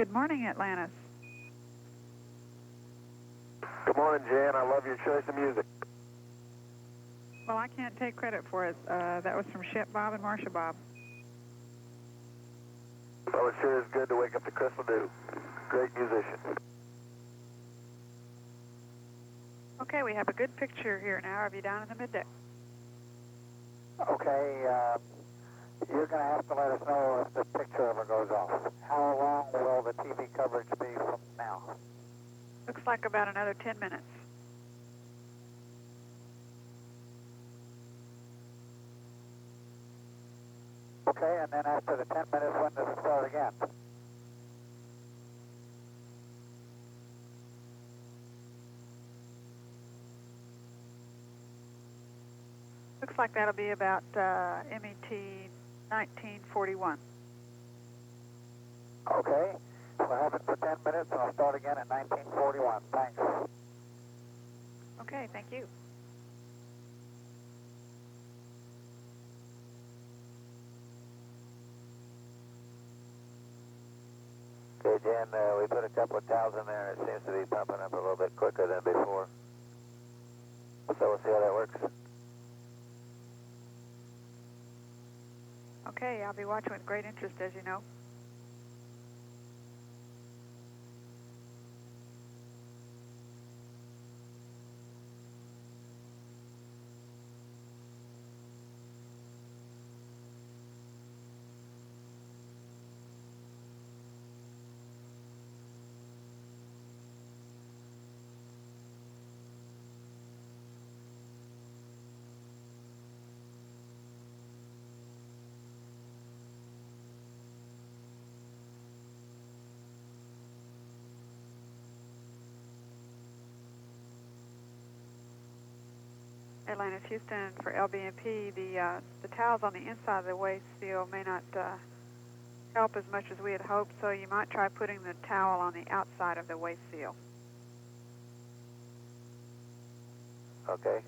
Good morning, Atlantis. Good morning, Jan. I love your choice of music. Well, I can't take credit for it. That was from Shep Bob and Marsha Bob. Well, it sure is good to wake up to Crystal Dew. Great musician. Okay, we have a good picture here now of you down in the middeck. Okay, you're going to have to let us know if the picture ever goes off. How long will the TV coverage be from now? Looks like about another 10 minutes. Okay, and then after the 10 minutes, when does it start again? Looks like that'll be about MET 1941. Okay, we'll have it for 10 minutes, and I'll start again in 1941. Thanks. Okay, thank you. Okay, Jan, we put a couple of towels in there, and it seems to be pumping up a little bit quicker than before. So we'll see how that works. Okay, I'll be watching with great interest, as you know. Atlantis, Houston, for LBMP, the towels on the inside of the waste seal may not help as much as we had hoped, so you might try putting the towel on the outside of the waste seal. Okay.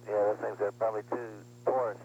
Yeah, those things are probably too porous.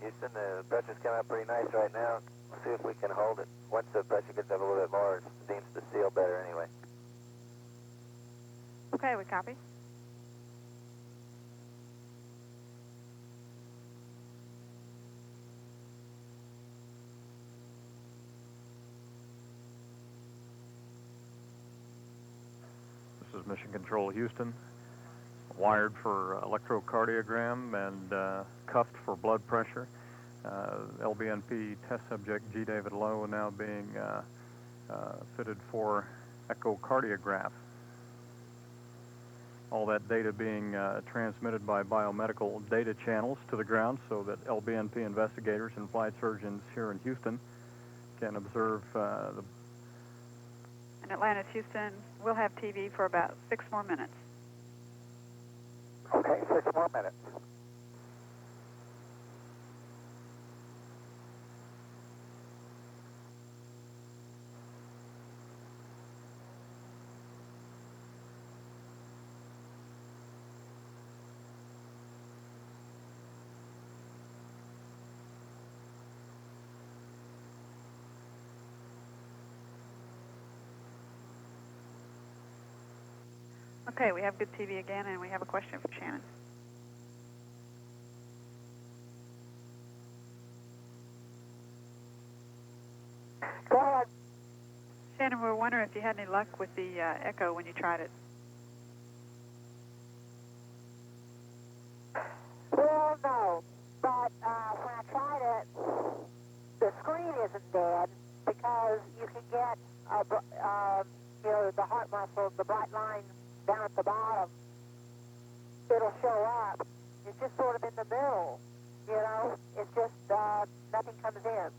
Houston, the pressure's coming up pretty nice right now. Let's see if we can hold it. Once the pressure gets up a little bit more, it seems to seal better anyway. Okay, we copy. This is Mission Control Houston. Wired for electrocardiogram and cuffed for blood pressure. LBNP test subject G. David Lowe now being fitted for echocardiograph. all that data being transmitted by biomedical data channels to the ground so that LBNP investigators and flight surgeons here in Houston can observe the... In Atlantis, Houston, we'll have TV for about 6 more minutes. Okay, 6 more minutes. Okay, we have good TV again, and we have a question from Shannon. Go ahead. Shannon, we were wondering if you had any luck with the echo when you tried it. Well, no, but when I tried it, the screen isn't dead because you can get, the heart muscle, the bright line down at the bottom. It'll show up. It's just sort of in the middle, It's just nothing comes in.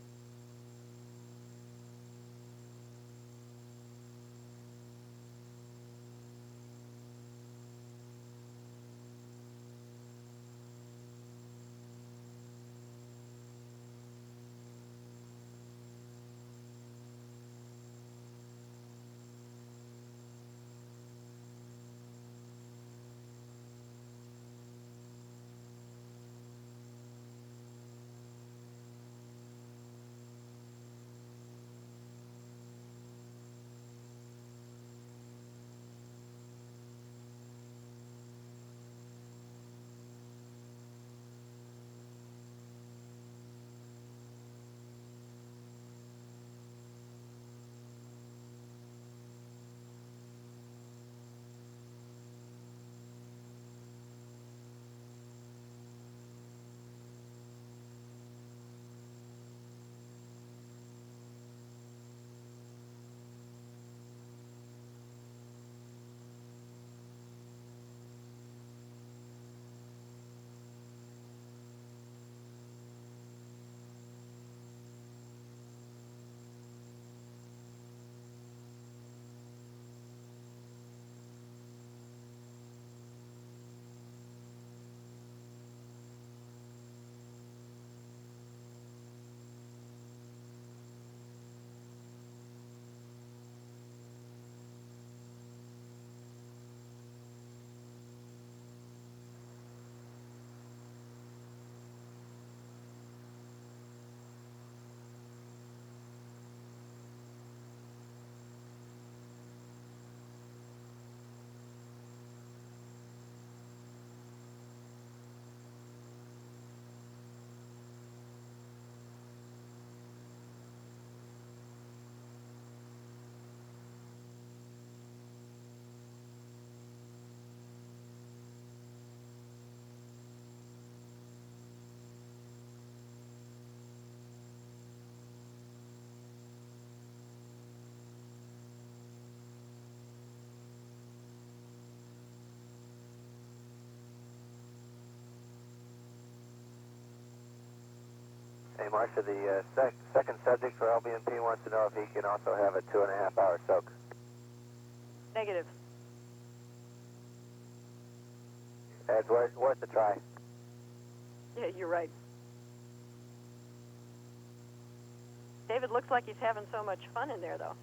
Hey, Marcia, the second subject for LBNP wants to know if he can also have a 2.5-hour soak. Negative. It's worth a try. Yeah, you're right. David looks like he's having so much fun in there, though.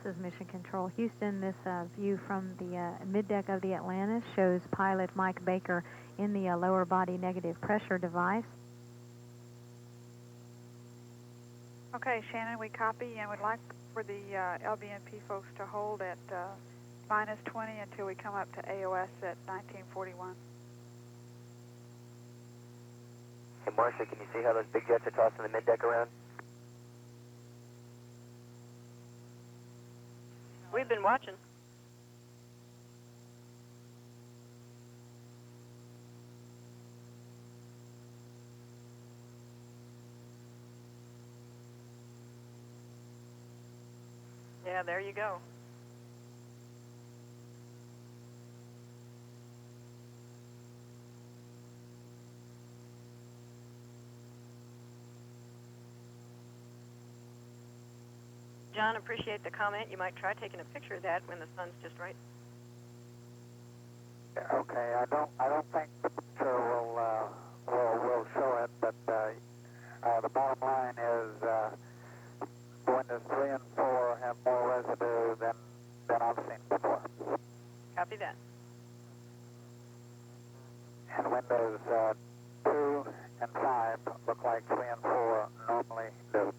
This is Mission Control Houston. This view from the middeck of the Atlantis shows pilot Mike Baker in the lower body negative pressure device. Okay, Shannon, we copy and would like for the LBNP folks to hold at minus 20 until we come up to AOS at 1941. Hey, Marcia, can you see how those big jets are tossing the middeck around? We've been watching. Yeah, there you go. John, appreciate the comment. You might try taking a picture of that when the sun's just right. Okay, I don't think the picture will show it, but the bottom line is Windows 3 and 4 have more residue than I've seen before. Copy that. And Windows 2 and 5 look like 3 and 4 normally do.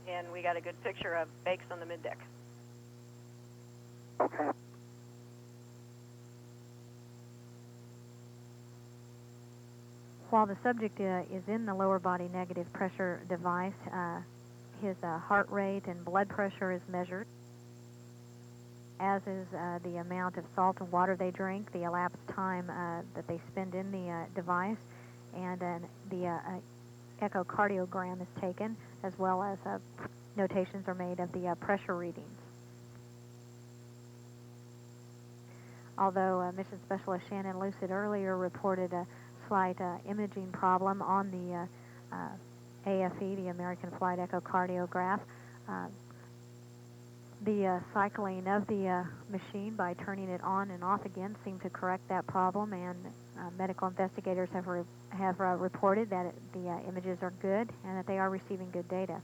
And we got a good picture of Bakes on the middeck. Okay. While the subject is in the lower body negative pressure device, his heart rate and blood pressure is measured, as is the amount of salt and water they drink, the elapsed time that they spend in the device, and the echocardiogram is taken, as well as notations are made of the pressure readings. Although Mission Specialist Shannon Lucid earlier reported a slight imaging problem on the AFE, the American Flight Echocardiograph, the cycling of the machine by turning it on and off again seemed to correct that problem, and medical investigators have reported that the images are good and that they are receiving good data.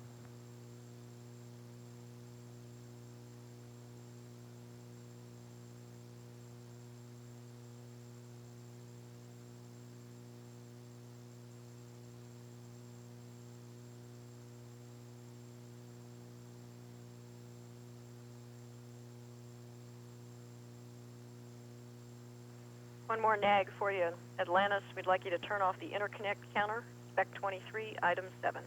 One more nag for you. Atlantis, we'd like you to turn off the interconnect counter, spec 23, item 7.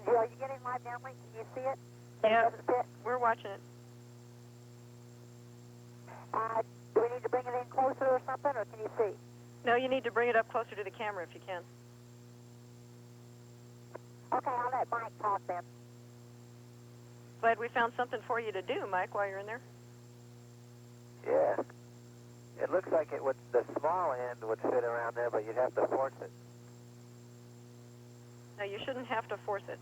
Are you getting live downlink? Can you see it? Yeah, Does it fit? we're watching it. Do we need to bring it in closer or something, or can you see? No, you need to bring it up closer to the camera if you can. Okay, I'll let Mike talk then. Glad we found something for you to do, Mike, while you're in there. Yeah. It looks like it would, the small end would fit around there, but you'd have to force it. No, you shouldn't have to force it.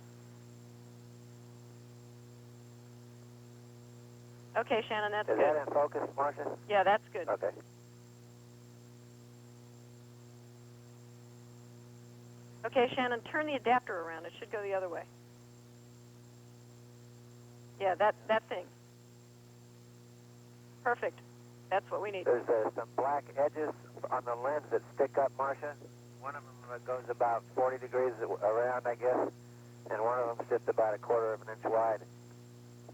Okay, Shannon, that's Is good. that in focus, Marcia? Yeah, that's good. Okay. Okay, Shannon, turn the adapter around. It should go the other way. Yeah, that thing. Perfect. That's what we need. There's some black edges on the lens that stick up, Marcia. One of them goes about 40 degrees around, I guess, and one of them's just about 1/4 of an inch wide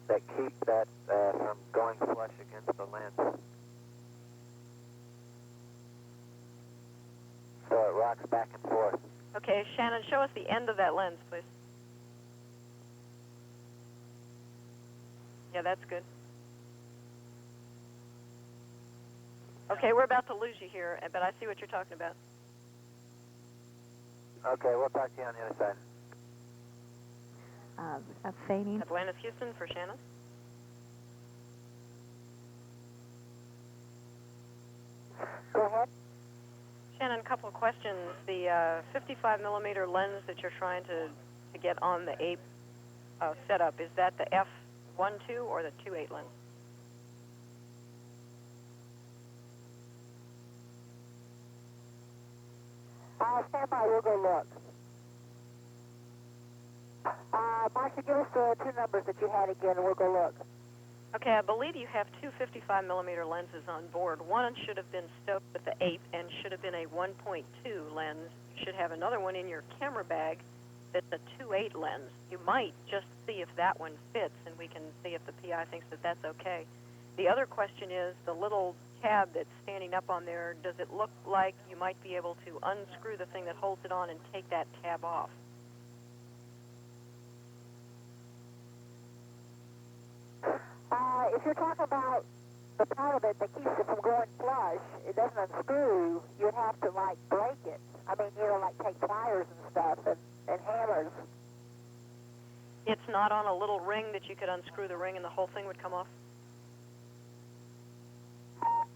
that keep that from going flush against the lens. So it rocks back and forth. Okay, Shannon, show us the end of that lens, please. Yeah, that's good. Okay, we're about to lose you here, but I see what you're talking about. Okay, we'll talk to you on the other side. Fading. Atlantis, Houston for Shannon. Go ahead. Shannon, a couple of questions. The 55 millimeter lens that you're trying to get on the APE setup, is that the f1.2 or the 2.8 lens? Stand by, we'll go look. Marcia, give us the two numbers that you had again, and we'll go look. Okay, I believe you have two 55 millimeter lenses on board. One should have been stowed with the APE and should have been a 1.2 lens. You should have another one in your camera bag that's a 2.8 lens. You might just see if that one fits, and we can see if the PI thinks that that's okay. The other question is the little tab that's standing up on there, does it look like you might be able to unscrew the thing that holds it on and take that tab off? If you're talking about the part of it that keeps it from going flush, it doesn't unscrew, you'd have to, like, break it. I mean, you know, like take pliers and stuff and hammers. It's not on a little ring that you could unscrew the ring and the whole thing would come off?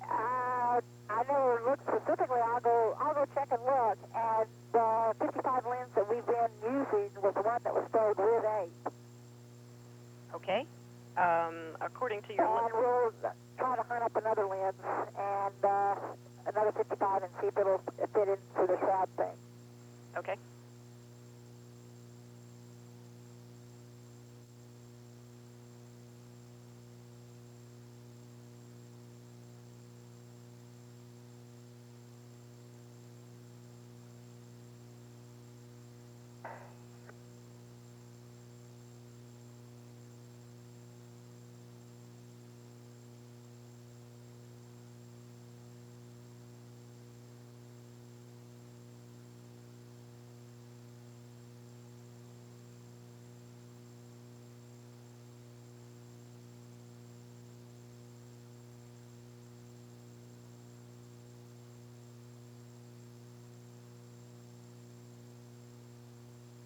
I never looked specifically. I'll go check and look. And the 55 lens that we've been using was the one that was stowed with 8. Okay. According to your... And we'll try to hunt up another lens and another 55 and see if it'll fit into the shroud thing. Okay.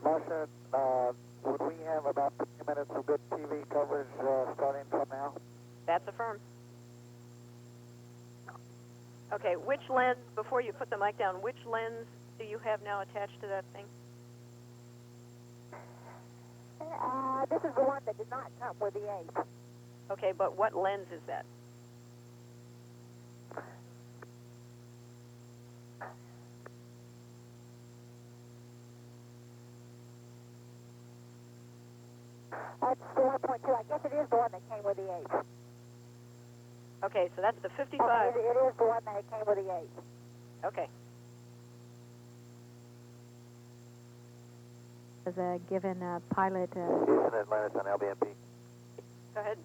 Marcia, would we have about 20 minutes of good TV coverage starting from now? That's affirmed. Okay, which lens, before you put the mic down, which lens do you have now attached to that thing? This is the one that did not come with the 8. Okay, but what lens is that? That's the 1.2. I guess it is the one that came with the 8. Okay, so that's the 55. It is the one that came with the 8. Okay. As a given pilot. Houston, Atlantis on LBMP. Go ahead.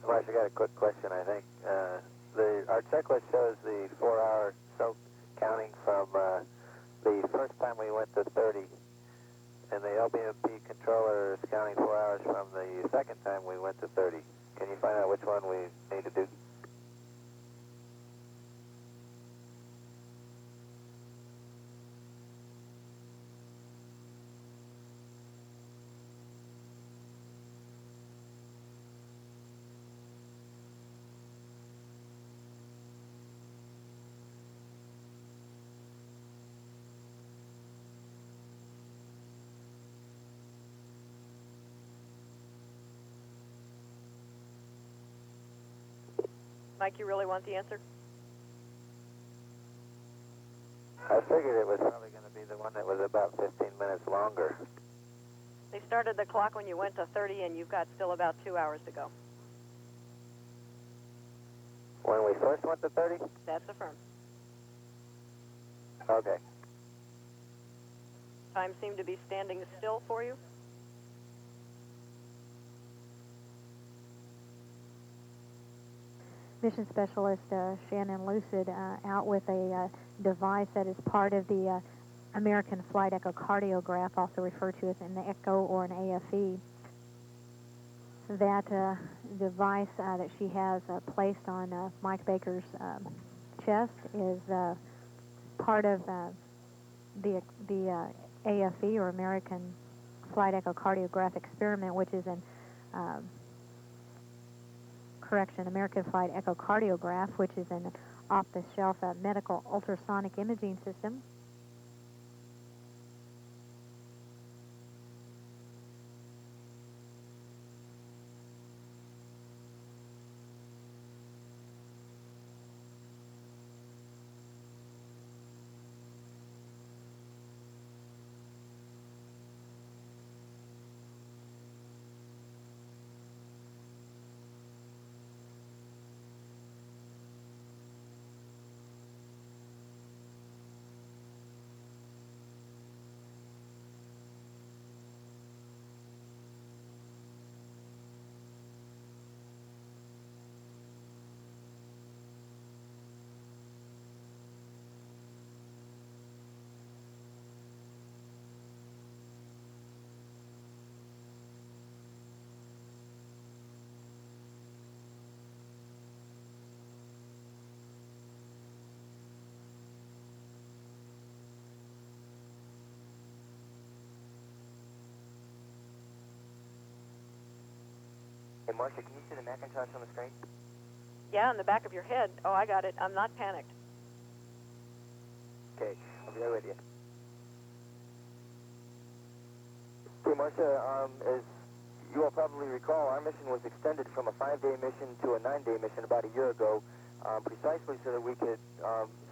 Marcia, I got a quick question, I think. Our checklist shows the 4-hour soak counting from the first time we went to 30. And the LBMP controller is counting 4 hours from the second time we went to 30. Can you find out which one we need to do? Mike, you really want the answer? I figured it was probably going to be the one that was about 15 minutes longer. They started the clock when you went to 30, and you've got still about 2 hours to go. When we first went to 30? That's affirmed. Okay. Time seemed to be standing still for you. Mission Specialist Shannon Lucid out with a device that is part of the American Flight Echocardiograph, also referred to as an ECHO or an AFE. That device that she has placed on Mike Baker's chest is part of the AFE, or American Flight Echocardiograph experiment, which is an American Flight Echocardiograph, which is an off-the-shelf medical ultrasonic imaging system. Hey, Marcia, can you see the Macintosh on the screen? Yeah, in the back of your head. Oh, I got it. I'm not panicked. Okay, I'll be right with you. Okay, Marcia, as you all probably recall, our mission was extended from a 5-day mission to a 9-day mission about a year ago, precisely so that we could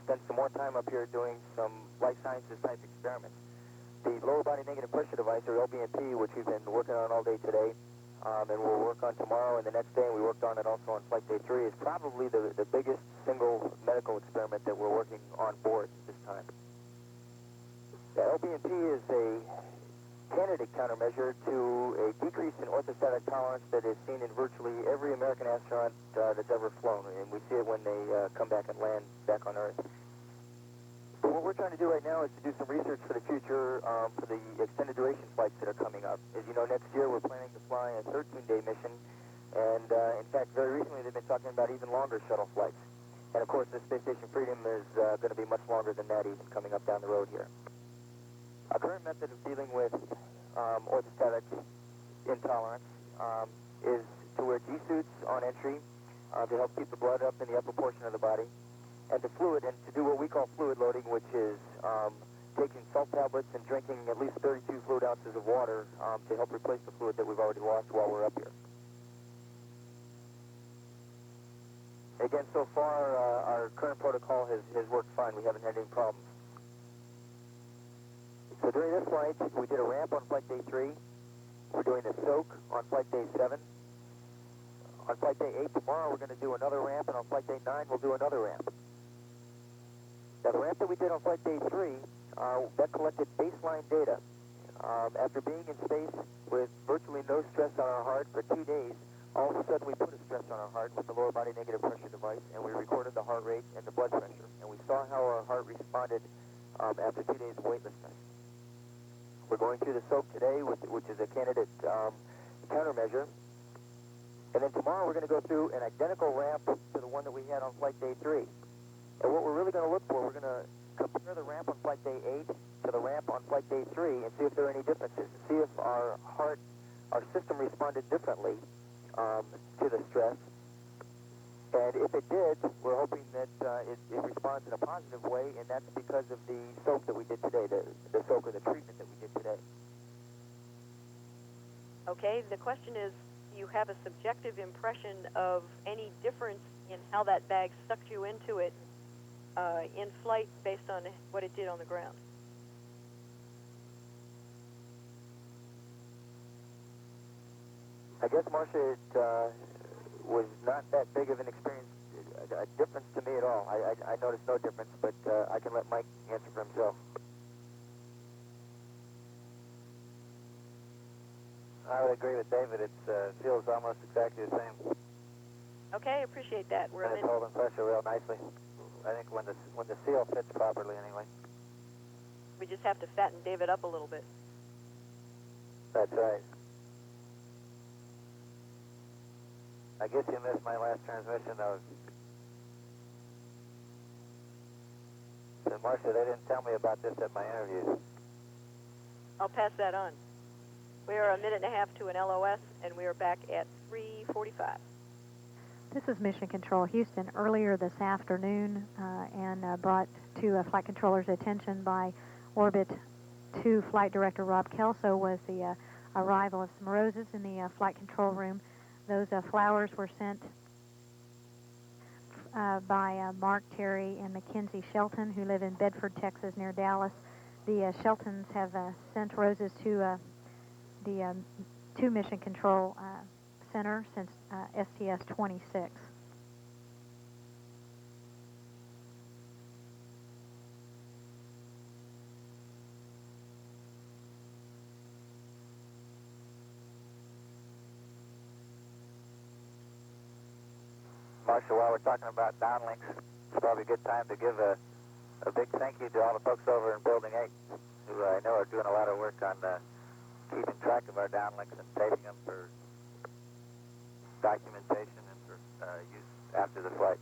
spend some more time up here doing some life sciences type experiments. The lower body negative pressure device, or LBNP, which we've been working on all day today, and we'll work on tomorrow and the next day, and we worked on it also on Flight Day 3, is probably the biggest single medical experiment that we're working on board at this time. The LBNP is a candidate countermeasure to a decrease in orthostatic tolerance that is seen in virtually every American astronaut that's ever flown, and we see it when they come back and land back on Earth. But what we're trying to do right now is to do some research for the future for the extended duration flights that are coming up. As you know, next year we're planning to fly a 13-day mission, and in fact, very recently they've been talking about even longer shuttle flights. And of course, the Space Station Freedom is going to be much longer than that, even coming up down the road here. Our current method of dealing with orthostatic intolerance is to wear G-suits on entry to help keep the blood up in the upper portion of the body, and to do what we call fluid loading, which is taking salt tablets and drinking at least 32 fluid ounces of water to help replace the fluid that we've already lost while we're up here. Again, so far, our current protocol has worked fine. We haven't had any problems. So during this flight, we did a ramp on Flight Day 3. We're doing a soak on Flight Day 7. On Flight Day 8 tomorrow, we're going to do another ramp, and on Flight Day 9, we'll do another ramp. Now, the ramp that we did on Flight Day 3, that collected baseline data. After being in space with virtually no stress on our heart for 2 days, all of a sudden we put a stress on our heart with the lower body negative pressure device, and we recorded the heart rate and the blood pressure, and we saw how our heart responded after 2 days of weightlessness. We're going through the soak today, which is a candidate countermeasure. And then tomorrow we're going to go through an identical ramp to the one that we had on Flight Day 3. And what we're really going to look for, we're going to compare the ramp on Flight Day 8 to the ramp on Flight Day 3 and see if there are any differences. See if our system responded differently to the stress. And if it did, we're hoping that it responds in a positive way, and that's because of the soak that we did today, the soak or the treatment that we did today. Okay, the question is, you have a subjective impression of any difference in how that bag sucked you into it in flight based on what it did on the ground. I guess, Marcia, it was not that big of an experience, a difference to me at all. I noticed no difference, but I can let Mike answer for himself. I would agree with David. It feels almost exactly the same. Okay, appreciate that. And it's holding pressure real nicely. I think when the seal fits properly, anyway. We just have to fatten David up a little bit. That's right. I guess you missed my last transmission, though. So, Marcia, they didn't tell me about this at my interview. I'll pass that on. We are a minute and a half to an LOS, and we are back at 3:45. This is Mission Control Houston. Earlier this afternoon, and brought to a flight controller's attention by Orbit 2 Flight Director Rob Kelso, was the arrival of some roses in the flight control room. Those flowers were sent by Mark, Terry, and Mackenzie Shelton, who live in Bedford, Texas, near Dallas. The Sheltons have sent roses to the Mission Control Center since STS-43. Marcia, while we're talking about downlinks, it's probably a good time to give a big thank you to all the folks over in Building 8, who I know are doing a lot of work on keeping track of our downlinks and taping them for documentation and for use after the flight.